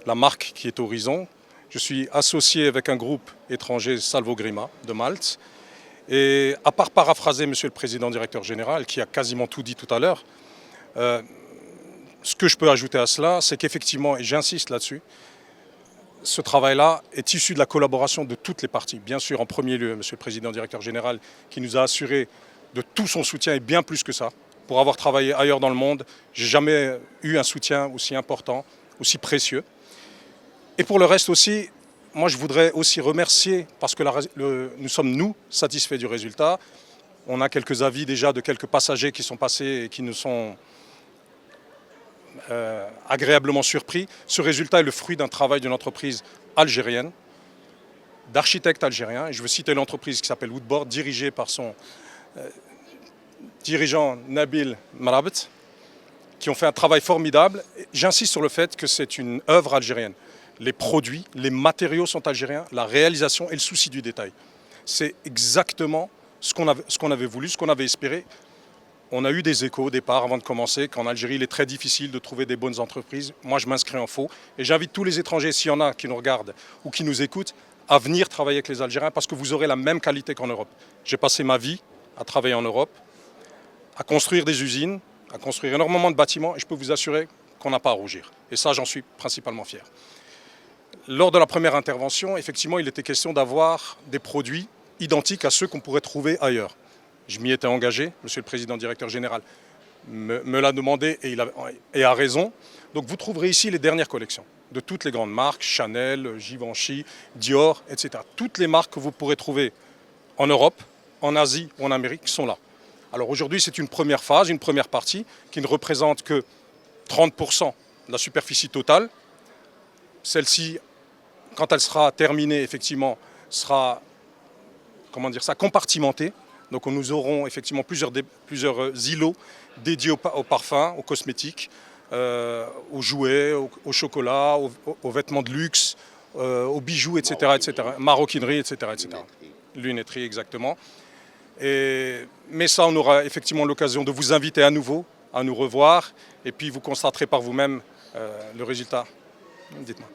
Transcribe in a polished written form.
la marque qui est Horizon. Je suis associé avec un groupe étranger, Salvogrima, de Malte. Et à part paraphraser Monsieur le Président Directeur Général, qui a quasiment tout dit tout à l'heure, ce que je peux ajouter à cela, c'est qu'effectivement, et j'insiste là-dessus, ce travail-là est issu de la collaboration de toutes les parties. Bien sûr, en premier lieu, Monsieur le Président Directeur Général, qui nous a assuré de tout son soutien et bien plus que ça. Pour avoir travaillé ailleurs dans le monde, j'ai jamais eu un soutien aussi important, aussi précieux. Et pour le reste aussi, moi je voudrais aussi remercier, parce que nous sommes satisfaits du résultat. On a quelques avis déjà de quelques passagers qui sont passés et qui nous sont agréablement surpris. Ce résultat est le fruit d'un travail d'une entreprise algérienne, d'architectes algériens. Et je veux citer l'entreprise qui s'appelle Woodboard, dirigée par son dirigeant Nabil Mrabet, qui ont fait un travail formidable. J'insiste sur le fait que c'est une œuvre algérienne. Les produits, les matériaux sont algériens, la réalisation et le souci du détail. C'est exactement ce qu'on avait voulu, ce qu'on avait espéré. On a eu des échos au départ, avant de commencer, qu'en Algérie, il est très difficile de trouver des bonnes entreprises. Moi, je m'inscris en faux. Et j'invite tous les étrangers, s'il y en a qui nous regardent ou qui nous écoutent, à venir travailler avec les Algériens parce que vous aurez la même qualité qu'en Europe. J'ai passé ma vie à travailler en Europe, à construire des usines, à construire énormément de bâtiments. Et je peux vous assurer qu'on n'a pas à rougir. Et ça, j'en suis principalement fier. Lors de la première intervention, effectivement, il était question d'avoir des produits identiques à ceux qu'on pourrait trouver ailleurs. Je m'y étais engagé, Monsieur le Président Directeur Général me l'a demandé et a raison. Donc vous trouverez ici les dernières collections de toutes les grandes marques, Chanel, Givenchy, Dior, etc. Toutes les marques que vous pourrez trouver en Europe, en Asie ou en Amérique sont là. Alors aujourd'hui, c'est une première phase, une première partie qui ne représente que 30% de la superficie totale. Celle-ci, quand elle sera terminée, effectivement, sera compartimentée. Donc nous aurons effectivement plusieurs îlots dédiés aux parfums, aux cosmétiques, aux jouets, au chocolat, aux vêtements de luxe, aux bijoux, etc., etc. Maroquinerie, etc., etc. Lunetterie, exactement. Mais ça, on aura effectivement l'occasion de vous inviter à nouveau, à nous revoir, et puis vous constaterez par vous-même le résultat. Dites-moi.